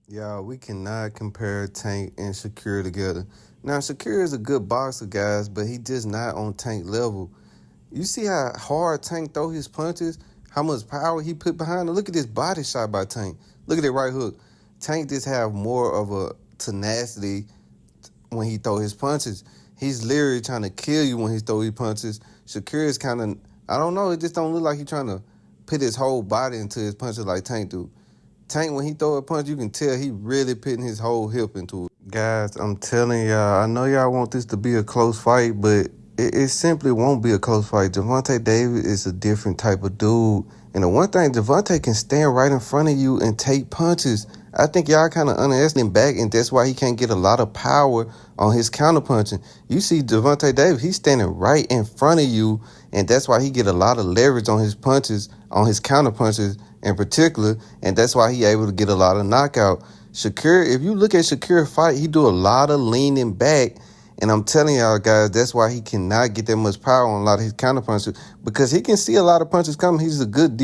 Yeah, we cannot compare Tank and Shakur together. Now, Shakur is a good boxer, guys, but he just not on Tank level. You see how hard Tank throw his punches, how much power he put behind it. Look at this body shot by Tank. Look at that right hook. Tank just have more of a tenacity when he throw his punches. He's literally trying to kill you when he throw his punches. Shakur is kind of, I don't know, it just don't look like he's trying to put his whole body into his punches like Tank do. Tank, when he throw a punch, you can tell he really putting his whole hip into it. Guys, I'm telling y'all, I know y'all want this to be a close fight, but it simply won't be a close fight. Gervonta Davis is a different type of dude. And the one thing, Gervonta can stand right in front of you and take punches. I think y'all kind of underestimate him back, and that's why he can't get a lot of power on his counterpunching. You see Gervonta Davis, he's standing right in front of you, and that's why he get a lot of leverage on his punches, on his counterpunches in particular, and that's why he able to get a lot of knockout. Shakur, if you look at Shakur fight, he do a lot of leaning back, and I'm telling y'all guys, that's why he cannot get that much power on a lot of his counterpunches, because he can see a lot of punches coming. He's a good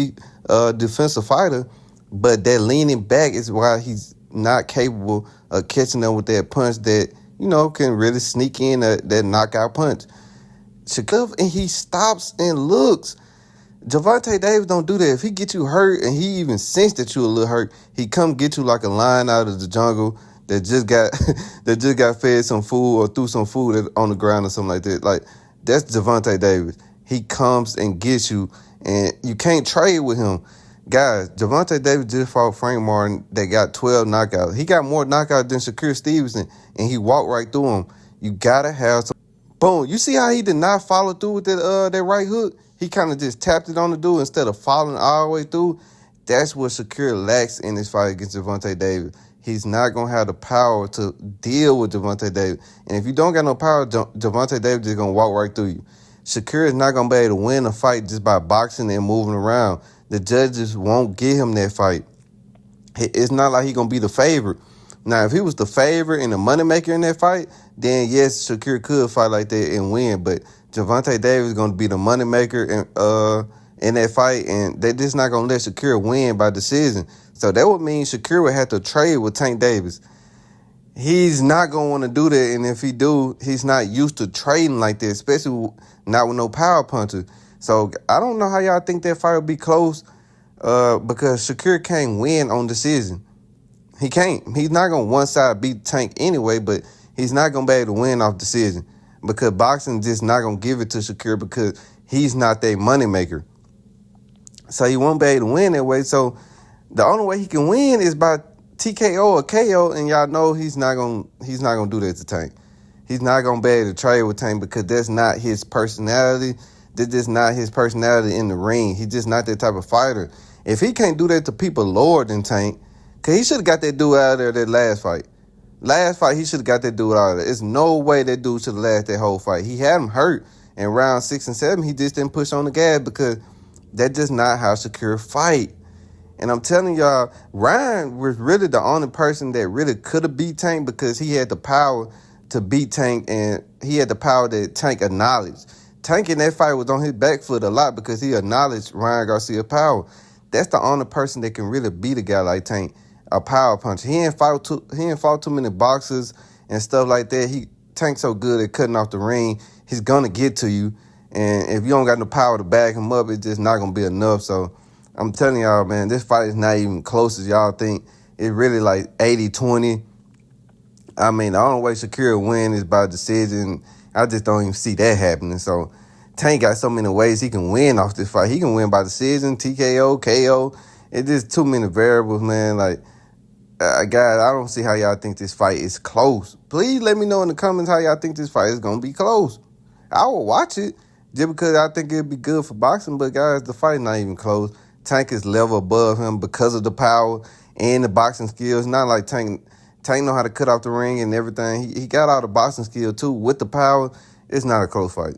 defensive fighter, but that leaning back is why he's not capable of catching them with that punch that, can really sneak in that knockout punch. Shakur, and he stops and looks. Gervonta Davis don't do that. If he get you hurt and he even sense that you a little hurt, he come get you like a lion out of the jungle that just got that just got fed some food or threw some food on the ground or something like that. Like, that's Gervonta Davis. He comes and gets you, and you can't trade with him. Guys, Gervonta Davis just fought Frank Martin that got 12 knockouts. He got more knockouts than Shakur Stevenson, and he walked right through him. You gotta have some. Boom. You see how he did not follow through with that right hook? He kind of just tapped it on the dude instead of following all the way through. That's what Shakur lacks in this fight against Gervonta Davis. He's not going to have the power to deal with Gervonta Davis. And if you don't got no power, Gervonta Davis is going to walk right through you. Shakur is not going to be able to win a fight just by boxing and moving around. The judges won't give him that fight. It's not like he's going to be the favorite. Now, if he was the favorite and the moneymaker in that fight, then yes, Shakur could fight like that and win. But Gervonta Davis is going to be the moneymaker in that fight, and they're just not going to let Shakur win by decision. So that would mean Shakur would have to trade with Tank Davis. He's not going to want to do that, and if he do, he's not used to trading like that, especially not with no power puncher. So I don't know how y'all think that fight will be close because Shakur can't win on decision. He can't. He's not going to one-side beat Tank anyway, but he's not going to be able to win off decision because boxing just not going to give it to Shakur because he's not that moneymaker. So he won't be able to win that way. So the only way he can win is by TKO or KO, and y'all know he's not going to do that to Tank. He's not going to be able to trade with Tank because that's not his personality. That's just not his personality in the ring. He's just not that type of fighter. If he can't do that to people lower than Tank, because he should have got that dude out of there that last fight. Last fight, he should have got that dude out of there. There's no way that dude should have lasted that whole fight. He had him hurt in round 6 and 7. He just didn't push on the gas because that's just not how Shakur fight. And I'm telling y'all, Ryan was really the only person that really could have beat Tank because he had the power to beat Tank, and he had the power that Tank acknowledged. Tank in that fight was on his back foot a lot because he acknowledged Ryan Garcia's power. That's the only person that can really beat a guy like Tank. A power puncher. He ain't fought too many boxers and stuff like that. Tank's so good at cutting off the ring. He's gonna get to you, and if you don't got no power to back him up, it's just not gonna be enough. So I'm telling y'all, man, this fight is not even close as y'all think. It's really like 80-20. I mean, the only way Shakur will win is by decision. I just don't even see that happening. So Tank got so many ways he can win off this fight. He can win by decision, TKO, KO. It's just too many variables, man. Like, guys, I don't see how y'all think this fight is close. Please let me know in the comments how y'all think this fight is going to be close. I will watch it just because I think it'd be good for boxing. But, guys, the fight not even close. Tank is level above him because of the power and the boxing skills. Not like Tank know how to cut off the ring and everything. He got all the boxing skill, too, with the power. It's not a close fight.